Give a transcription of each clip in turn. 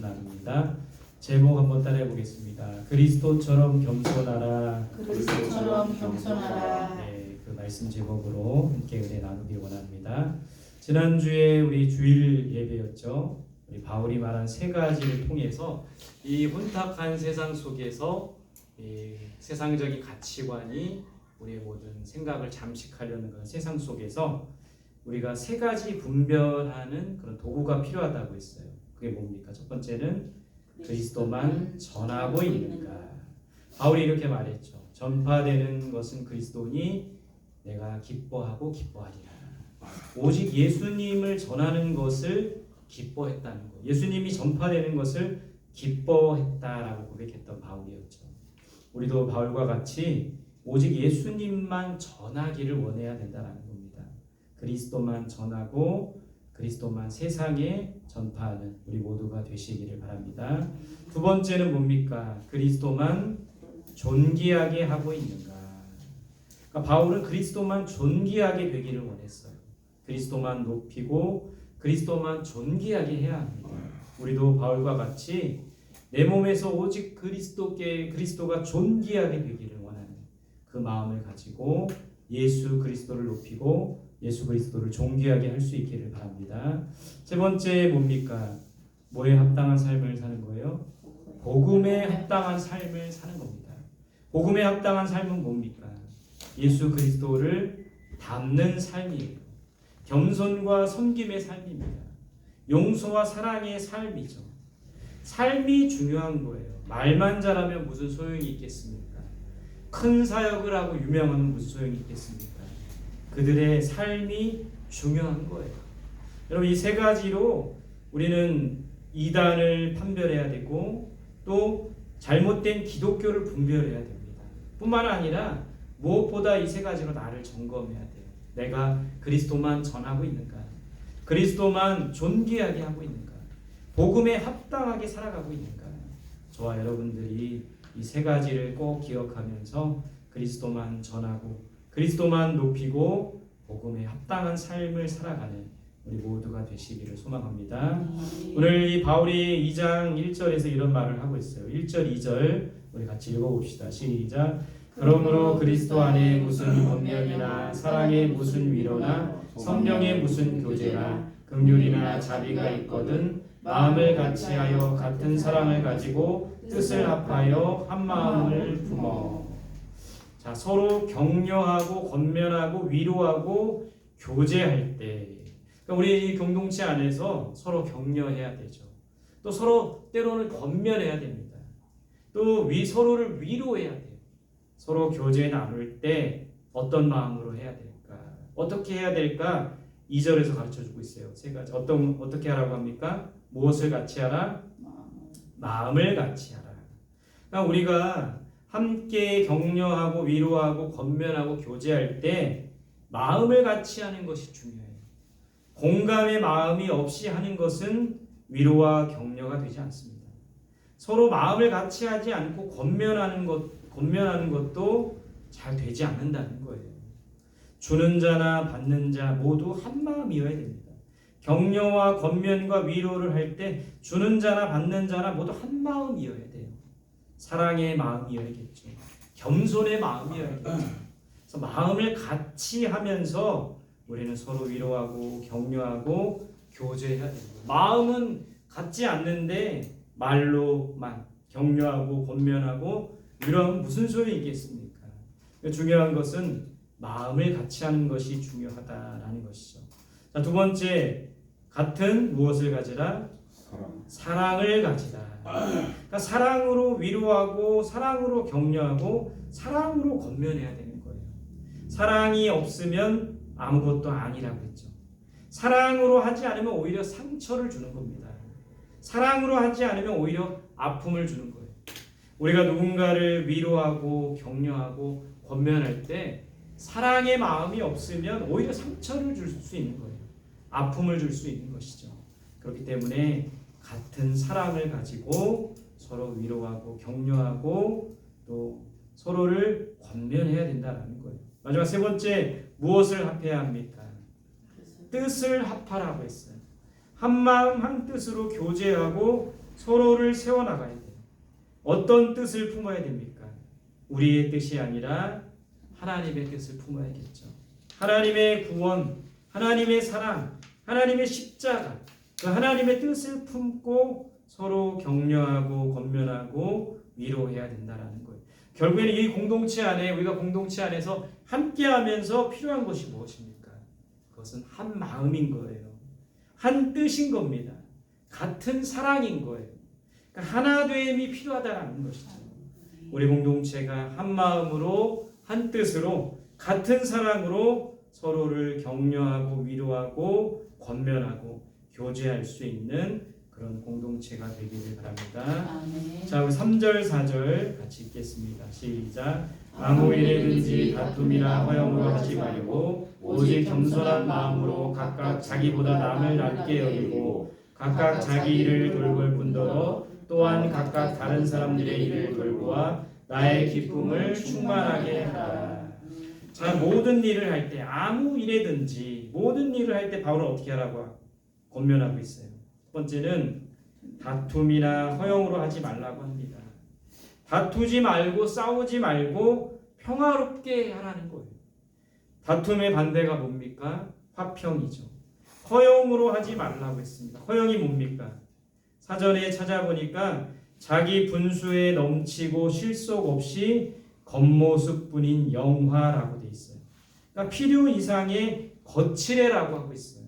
나눕니다. 제목 한번 따라해 보겠습니다. 그리스도처럼 겸손하라. 그리스도처럼 겸손하라. 네, 그 말씀 제목으로 함께 은혜 나누기 원합니다. 지난주에 우리 주일 예배였죠. 우리 바울이 말한 세 가지를 통해서 이 혼탁한 세상 속에서 이 세상적인 가치관이 우리의 모든 생각을 잠식하려는 그런 세상 속에서 우리가 세 가지 분별하는 그런 도구가 필요하다고 했어요. 그게 뭡니까? 첫 번째는 그리스도만 전하고 있는가. 바울이 이렇게 말했죠. 전파되는 것은 그리스도니 내가 기뻐하고 기뻐하리라. 오직 예수님을 전하는 것을 기뻐했다는 것. 예수님이 전파되는 것을 기뻐했다라고 고백했던 바울이었죠. 우리도 바울과 같이 오직 예수님만 전하기를 원해야 된다는 겁니다. 그리스도만 전하고 그리스도만 세상에 전파하는 우리 모두가 되시기를 바랍니다. 두 번째는 뭡니까? 그리스도만 존귀하게 하고 있는가. 그러니까 바울은 그리스도만 존귀하게 되기를 원했어요. 그리스도만 높이고 그리스도만 존귀하게 해야 합니다. 우리도 바울과 같이 내 몸에서 오직 그리스도가 존귀하게 되기를 원하는 그 마음을 가지고 예수 그리스도를 높이고 예수 그리스도를 존귀하게 할 수 있기를 바랍니다. 세 번째 뭡니까? 뭐에 합당한 삶을 사는 거예요? 복음에 합당한 삶을 사는 겁니다. 복음에 합당한 삶은 뭡니까? 예수 그리스도를 닮는 삶이에요. 겸손과 섬김의 삶입니다. 용서와 사랑의 삶이죠. 삶이 중요한 거예요. 말만 잘하면 무슨 소용이 있겠습니까? 큰 사역을 하고 유명하면 무슨 소용이 있겠습니까? 그들의 삶이 중요한 거예요. 여러분, 이 세 가지로 우리는 이단을 판별해야 되고 또 잘못된 기독교를 분별해야 됩니다. 뿐만 아니라 무엇보다 이 세 가지로 나를 점검해야 돼요. 내가 그리스도만 전하고 있는가? 그리스도만 존귀하게 하고 있는가? 복음에 합당하게 살아가고 있는가? 저와 여러분들이 이 세 가지를 꼭 기억하면서 그리스도만 전하고 그리스도만 높이고 복음에 합당한 삶을 살아가는 우리 모두가 되시기를 소망합니다. 오늘 이 바울이 2장 1절에서 이런 말을 하고 있어요. 1절 2절 우리 같이 읽어봅시다. 시작. 그러므로 그리스도 안에 무슨 권면이나 사랑의 무슨 위로나 성령의 무슨 교제나 긍휼이나 자비가 있거든 마음을 같이하여 같은 사랑을 가지고 뜻을 합하여 한 마음을 품어. 자, 서로 격려하고 권면하고 위로하고 교제할 때, 그러니까 우리 이 공동체 안에서 서로 격려해야 되죠. 또 서로 때로는 권면해야 됩니다. 또 서로를 위로해야 돼요. 서로 교제 나눌 때 어떤 마음으로 해야 될까? 어떻게 해야 될까? 2절에서 가르쳐주고 있어요. 세 가지. 어떻게 하라고 합니까? 무엇을 같이 하라? 마음을 같이 하라. 그러니까 우리가 함께 격려하고 위로하고 권면하고 교제할 때 마음을 같이 하는 것이 중요해요. 공감의 마음이 없이 하는 것은 위로와 격려가 되지 않습니다. 서로 마음을 같이 하지 않고 권면하는 것도 잘 되지 않는다는 거예요. 주는 자나 받는 자 모두 한 마음이어야 됩니다. 격려와 권면과 위로를 할 때 주는 자나 받는 자나 모두 한 마음이어야 돼요. 사랑의 마음이어야겠죠. 겸손의 마음이어야겠죠. 그래서 마음을 같이 하면서 우리는 서로 위로하고 격려하고 교제해야 됩니다. 마음은 같지 않는데 말로만 격려하고 권면하고 위로하면 무슨 소용이 있겠습니까? 중요한 것은 마음을 같이 하는 것이 중요하다라는 것이죠. 자, 두 번째, 같은 무엇을 가지라? 사랑을 가지라. 그러니까 사랑으로 위로하고 사랑으로 격려하고 사랑으로 권면해야 되는 거예요. 사랑이 없으면 아무것도 아니라고 했죠. 사랑으로 하지 않으면 오히려 상처를 주는 겁니다. 사랑으로 하지 않으면 오히려 아픔을 주는 거예요. 우리가 누군가를 위로하고 격려하고 권면할 때 사랑의 마음이 없으면 오히려 상처를 줄 수 있는 거예요. 아픔을 줄 수 있는 것이죠. 그렇기 때문에 같은 사랑을 가지고 서로 위로하고 격려하고 또 서로를 권면해야 된다는 거예요. 마지막 세 번째, 무엇을 합해야 합니까? 뜻을 합하라고 했어요. 한 마음 한 뜻으로 교제하고 서로를 세워나가야 돼요. 어떤 뜻을 품어야 됩니까? 우리의 뜻이 아니라 하나님의 뜻을 품어야겠죠. 하나님의 구원, 하나님의 사랑, 하나님의 십자가, 그 하나님의 뜻을 품고 서로 격려하고 권면하고 위로해야 된다라는 거예요. 결국에는 이 공동체 안에, 우리가 공동체 안에서 함께하면서 필요한 것이 무엇입니까? 그것은 한 마음인 거예요. 한 뜻인 겁니다. 같은 사랑인 거예요. 그러니까 하나됨이 필요하다는 것이죠. 우리 공동체가 한 마음으로, 한 뜻으로, 같은 사랑으로 서로를 격려하고 위로하고 권면하고 교제할 수 있는 그런 공동체가 되기를 바랍니다. 아멘. 자, 우리 3절, 4절 같이 읽겠습니다. 시작. 아무 일에든지 다툼이나 허영으로 하지 말고 오직 겸손한 마음으로 각각 자기보다 남을 낮게 여기고 각각 자기 일을 돌볼 뿐더러 또한 각각 다른 사람들의 일을 돌보아 나의 기쁨을 충만하게 하라. 자, 모든 일을 할 때, 아무 일에든지 모든 일을 할 때 바울은 어떻게 하라고 권면하고 있어요. 첫 번째는 다툼이나 허영으로 하지 말라고 합니다. 다투지 말고 싸우지 말고 평화롭게 하라는 거예요. 다툼의 반대가 뭡니까? 화평이죠. 허영으로 하지 말라고 했습니다. 허영이 뭡니까? 사전에 찾아보니까 자기 분수에 넘치고 실속 없이 겉모습뿐인 영화라고 돼 있어요. 그러니까 필요 이상의 거칠애라고 하고 있어요.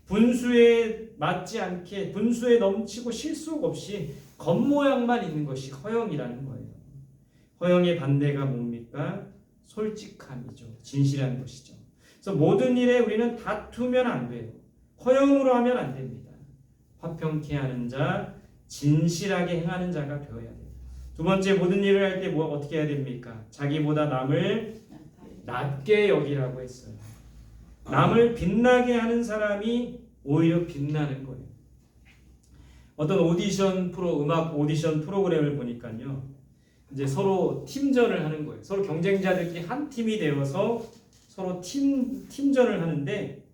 분수에 맞지 않게 분수에 넘치고 실속 없이 겉모양만 있는 것이 허영이라는 거예요. 허영의 반대가 뭡니까? 솔직함이죠. 진실한 것이죠. 그래서 모든 일에 우리는 다투면 안 돼요. 허영으로 하면 안 됩니다. 화평케 하는 자, 진실하게 행하는 자가 되어야 돼요. 두 번째, 모든 일을 할 때 어떻게 해야 됩니까? 자기보다 남을 낮게 여기라고 했어요. 남을 빛나게 하는 사람이 오히려 빛나는 거예요. 어떤 음악 오디션 프로그램을 보니까요, 이제 서로 팀전을 하는 거예요. 서로 경쟁자들끼리 한 팀이 되어서 서로 팀전을 하는데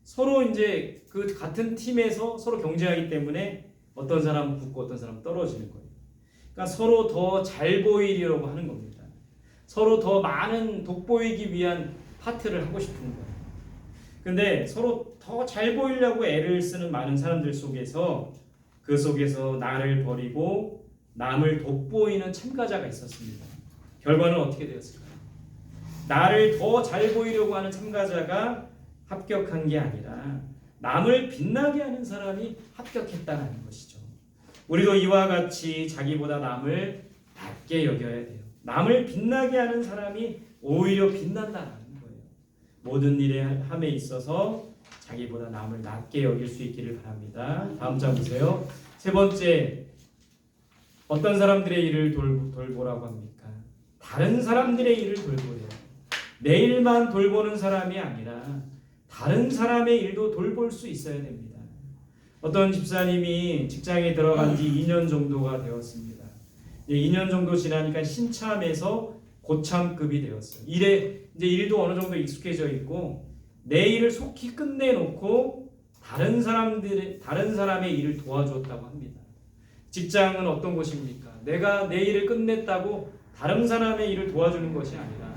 서로 이제 그 같은 팀에서 서로 경쟁하기 때문에 어떤 사람은 붙고 어떤 사람은 떨어지는 거예요. 그러니까 서로 더 잘 보이려고 하는 겁니다. 서로 더 많은 돋보이기 위한 파트를 하고 싶은 거예요. 근데 서로 더 잘 보이려고 애를 쓰는 많은 사람들 속에서 그 속에서 나를 버리고 남을 돋보이는 참가자가 있었습니다. 결과는 어떻게 되었을까요? 나를 더 잘 보이려고 하는 참가자가 합격한 게 아니라 남을 빛나게 하는 사람이 합격했다는 것이죠. 우리도 이와 같이 자기보다 남을 낮게 여겨야 돼요. 남을 빛나게 하는 사람이 오히려 빛난다는 거예요. 모든 일에 함에 있어서 자기보다 남을 낮게 여길 수 있기를 바랍니다. 다음 장 보세요. 세 번째, 어떤 사람들의 일을 돌보라고 합니까? 다른 사람들의 일을 돌보래요. 내 일만 돌보는 사람이 아니라 다른 사람의 일도 돌볼 수 있어야 됩니다. 어떤 집사님이 직장에 들어간 지 2년 정도가 되었습니다. 2년 정도 지나니까 신참에서 고참급이 되었어요. 이제 일도 어느 정도 익숙해져 있고 내 일을 속히 끝내놓고 다른 사람의 일을 도와줬다고 합니다. 직장은 어떤 곳입니까? 내가 내 일을 끝냈다고 다른 사람의 일을 도와주는 것이 아니라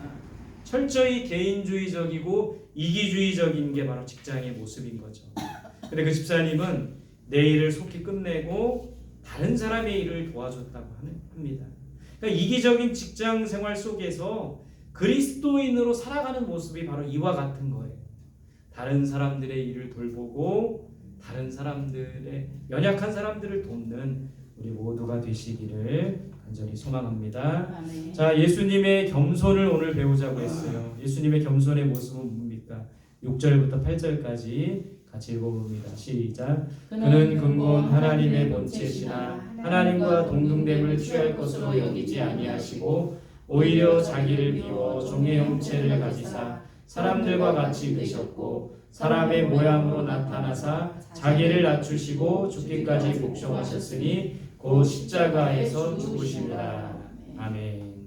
철저히 개인주의적이고 이기주의적인 게 바로 직장의 모습인 거죠. 근데 그 집사님은 내 일을 속히 끝내고 다른 사람의 일을 도와줬다고 합니다. 그러니까 이기적인 직장 생활 속에서 그리스도인으로 살아가는 모습이 바로 이와 같은 거예요. 다른 사람들의 일을 돌보고 다른 사람들의 연약한 사람들을 돕는 우리 모두가 되시기를 간절히 소망합니다. 아멘. 자, 예수님의 겸손을 오늘 배우자고 했어요. 예수님의 겸손의 모습은 뭡니까? 6절부터 8절까지 같이 읽어봅니다. 시작. 그는 근본 하나님의 본체시나 하나님과 동등됨을 취할 것으로 여기지 아니하시고 오히려 자기를 비워 종의 형체를 가지사 사람들과 같이 되셨고 사람의 모양으로 나타나사 자기를 낮추시고 죽기까지 복종하셨으니 곧 십자가에서 죽으시리라. 아멘.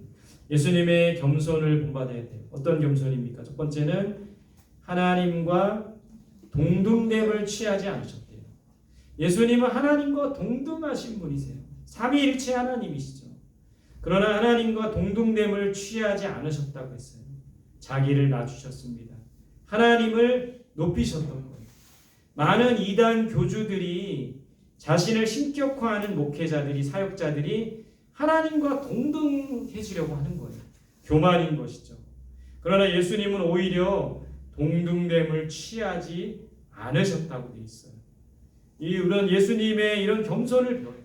예수님의 겸손을 본받아야 돼요. 어떤 겸손입니까? 첫 번째는 하나님과 동등됨을 취하지 않으셨대요. 예수님은 하나님과 동등하신 분이세요. 삼위일체 하나님이시죠. 그러나 하나님과 동등됨을 취하지 않으셨다고 했어요. 자기를 낮추셨습니다. 하나님을 높이셨던 거예요. 많은 이단 교주들이 자신을 신격화하는 목회자들이, 사역자들이 하나님과 동등해지려고 하는 거예요. 교만인 것이죠. 그러나 예수님은 오히려 동등됨을 취하지 않으셨다고 되어 있어요. 이런 예수님의 이런 겸손을 배워요.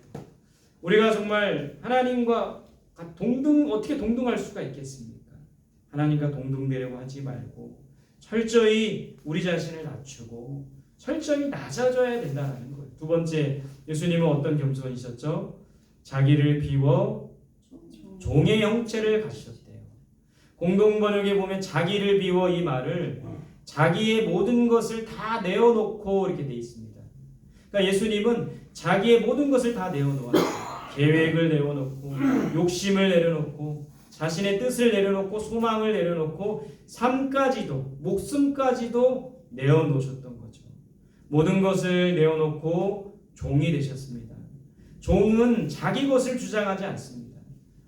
우리가 정말 하나님과 어떻게 동등할 수가 있겠습니까? 하나님과 동등되려고 하지 말고 철저히 우리 자신을 낮추고 철저히 낮아져야 된다는 거예요. 두 번째, 예수님은 어떤 겸손이셨죠? 자기를 비워 종의 형체를 가지셨대요. 공동번역에 보면 자기를 비워 이 말을 자기의 모든 것을 다 내어놓고 이렇게 돼 있습니다. 그러니까 예수님은 자기의 모든 것을 다 내어놓았어요. 계획을 내려놓고 욕심을 내려놓고 자신의 뜻을 내려놓고 소망을 내려놓고 삶까지도 목숨까지도 내어놓으셨던 거죠. 모든 것을 내어놓고 종이 되셨습니다. 종은 자기 것을 주장하지 않습니다.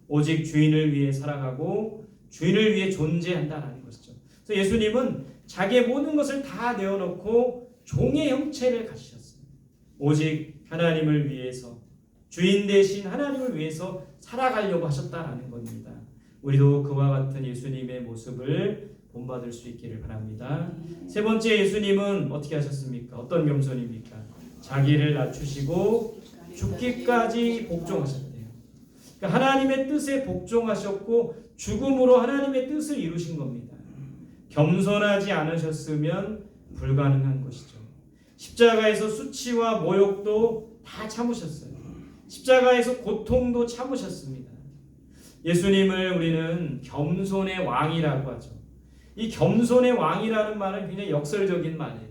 오직 주인을 위해 살아가고 주인을 위해 존재한다는 것이죠. 그래서 예수님은 자기의 모든 것을 다 내어놓고 종의 형체를 가지셨어요. 오직 하나님을 위해서, 주인 대신 하나님을 위해서 살아가려고 하셨다는 겁니다. 우리도 그와 같은 예수님의 모습을 본받을 수 있기를 바랍니다. 세 번째, 예수님은 어떻게 하셨습니까? 어떤 겸손입니까? 자기를 낮추시고 죽기까지 복종하셨대요. 그러니까 하나님의 뜻에 복종하셨고 죽음으로 하나님의 뜻을 이루신 겁니다. 겸손하지 않으셨으면 불가능한 것이죠. 십자가에서 수치와 모욕도 다 참으셨어요. 십자가에서 고통도 참으셨습니다. 예수님을 우리는 겸손의 왕이라고 하죠. 이 겸손의 왕이라는 말은 굉장히 역설적인 말이에요.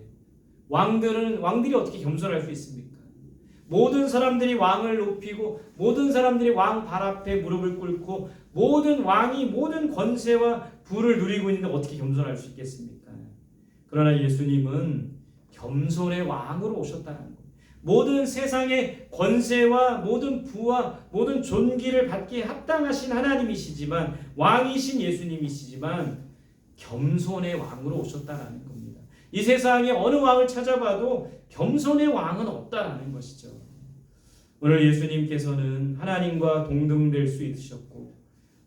왕들이 어떻게 겸손할 수 있습니까? 모든 사람들이 왕을 높이고 모든 사람들이 왕 발 앞에 무릎을 꿇고 모든 왕이 모든 권세와 부를 누리고 있는데 어떻게 겸손할 수 있겠습니까? 그러나 예수님은 겸손의 왕으로 오셨다는 거예요. 모든 세상의 권세와 모든 부와 모든 존귀를 받기에 합당하신 하나님이시지만, 왕이신 예수님이시지만 겸손의 왕으로 오셨다는 겁니다. 이 세상에 어느 왕을 찾아봐도 겸손의 왕은 없다는 것이죠. 오늘 예수님께서는 하나님과 동등될 수 있으셨고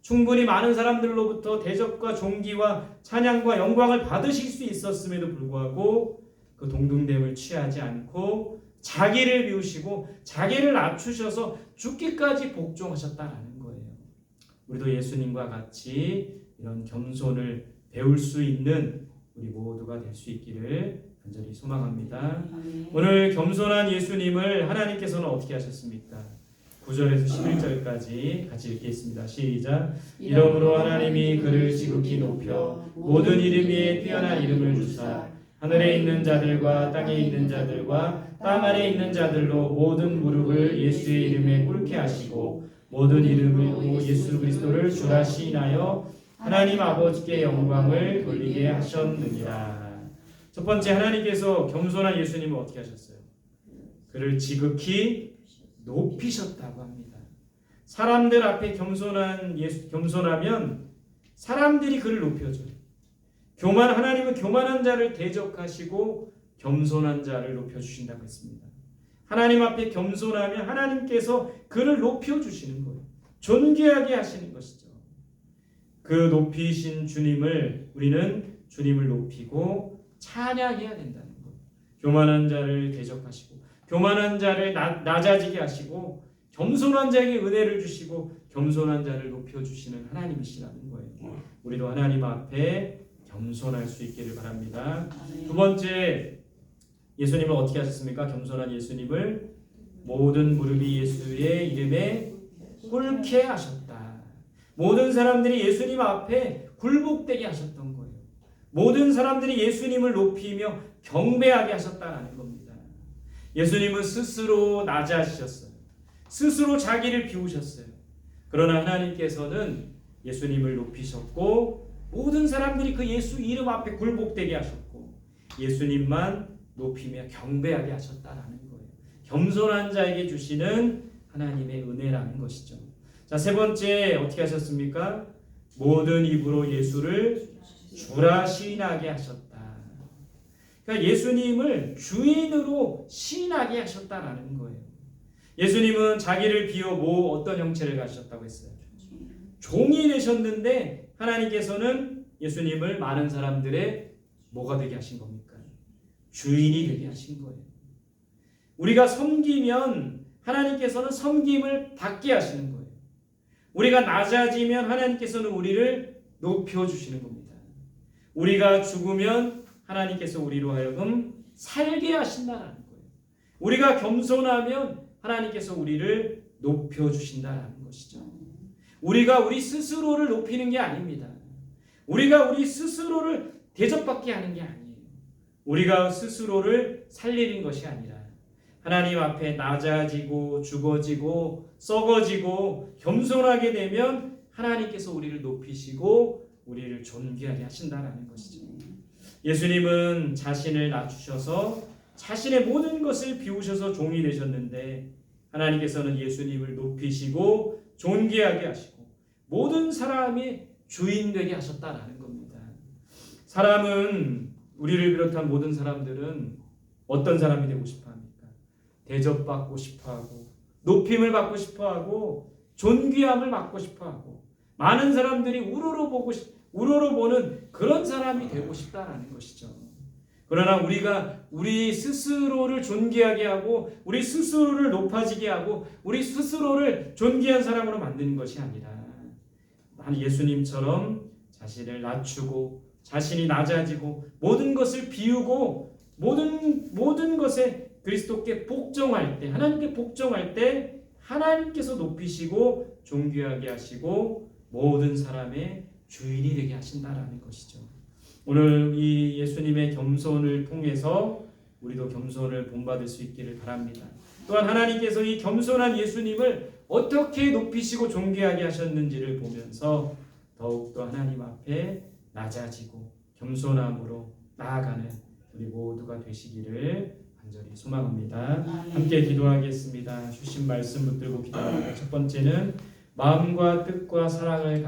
충분히 많은 사람들로부터 대접과 존귀와 찬양과 영광을 받으실 수 있었음에도 불구하고 그 동등됨을 취하지 않고 자기를 비우시고 자기를 낮추셔서 죽기까지 복종하셨다는 거예요. 우리도 예수님과 같이 이런 겸손을 배울 수 있는 우리 모두가 될 수 있기를 간절히 소망합니다. 오늘 겸손한 예수님을 하나님께서는 어떻게 하셨습니까? 9절에서 11절까지 같이 읽겠습니다. 시작. 이러므로 하나님이 그를 지극히 높여 모든 이름 위에 뛰어난 이름을 주사 하늘에 있는 자들과 땅에 있는 자들과 땅 아래 있는 자들로 모든 무릎을 예수의 이름에 꿇게 하시고 모든 이름으로 예수 그리스도를 주라 시인하여 하나님 아버지께 영광을 돌리게 하셨느니라. 첫 번째, 하나님께서 겸손한 예수님을 어떻게 하셨어요? 그를 지극히 높이셨다고 합니다. 사람들 앞에 겸손하면 사람들이 그를 높여줘요. 하나님은 교만한 자를 대적하시고 겸손한 자를 높여주신다고 했습니다. 하나님 앞에 겸손하면 하나님께서 그를 높여주시는 거예요. 존귀하게 하시는 것이죠. 그 높이신 주님을 우리는 주님을 높이고 찬양해야 된다는 거예요. 교만한 자를 대적하시고 교만한 자를 낮아지게 하시고 겸손한 자에게 은혜를 주시고 겸손한 자를 높여주시는 하나님이시라는 거예요. 우리도 하나님 앞에 겸손할 수 있기를 바랍니다. 두 번째, 예수님은 어떻게 하셨습니까? 겸손한 예수님을 모든 무릎이 예수의 이름에 꿇게 하셨다. 모든 사람들이 예수님 앞에 굴복되게 하셨던 거예요. 모든 사람들이 예수님을 높이며 경배하게 하셨다는 겁니다. 예수님은 스스로 낮아지셨어요. 스스로 자기를 비우셨어요. 그러나 하나님께서는 예수님을 높이셨고 모든 사람들이 그 예수 이름 앞에 굴복되게 하셨고 예수님만 높이며 경배하게 하셨다라는 거예요. 겸손한 자에게 주시는 하나님의 은혜라는 것이죠. 자, 세 번째 어떻게 하셨습니까? 모든 입으로 예수를 주라 시인하게 하셨다. 그러니까 예수님을 주인으로 시인하게 하셨다라는 거예요. 예수님은 자기를 비워 어떤 형체를 가지셨다고 했어요? 종이 되셨는데 하나님께서는 예수님을 많은 사람들의 뭐가 되게 하신 겁니까? 주인이 되게 하신 거예요. 우리가 섬기면 하나님께서는 섬김을 받게 하시는 거예요. 우리가 낮아지면 하나님께서는 우리를 높여주시는 겁니다. 우리가 죽으면 하나님께서 우리로 하여금 살게 하신다는 거예요. 우리가 겸손하면 하나님께서 우리를 높여주신다는 것이죠. 우리가 우리 스스로를 높이는 게 아닙니다. 우리가 우리 스스로를 대접받게 하는 게 아니에요. 우리가 스스로를 살리는 것이 아니라 하나님 앞에 낮아지고 죽어지고 썩어지고 겸손하게 되면 하나님께서 우리를 높이시고 우리를 존귀하게 하신다는 것이죠. 예수님은 자신을 낮추셔서 자신의 모든 것을 비우셔서 종이 되셨는데 하나님께서는 예수님을 높이시고 존귀하게 하시고 모든 사람이 주인 되게 하셨다라는 겁니다. 사람은 우리를 비롯한 모든 사람들은 어떤 사람이 되고 싶어 합니까? 대접받고 싶어 하고 높임을 받고 싶어 하고 존귀함을 받고 싶어 하고 많은 사람들이 우러러보는 그런 사람이 되고 싶다라는 것이죠. 그러나 우리가 우리 스스로를 존귀하게 하고 우리 스스로를 높아지게 하고 우리 스스로를 존귀한 사람으로 만드는 것이 아니라 예수님처럼 자신을 낮추고 자신이 낮아지고 모든 것을 비우고 모든 것에 그리스도께 복종할 때 하나님께 복종할 때 하나님께서 높이시고 존귀하게 하시고 모든 사람의 주인이 되게 하신다라는 것이죠. 오늘 이 예수님의 겸손을 통해서 우리도 겸손을 본받을 수 있기를 바랍니다. 또한 하나님께서 이 겸손한 예수님을 어떻게 높이시고 존귀하게 하셨는지를 보면서 더욱더 하나님 앞에 낮아지고 겸손함으로 나아가는 우리 모두가 되시기를 간절히 소망합니다. 함께 기도하겠습니다. 주신 말씀 붙들고 기도합니다. 첫 번째는 마음과 뜻과 사랑을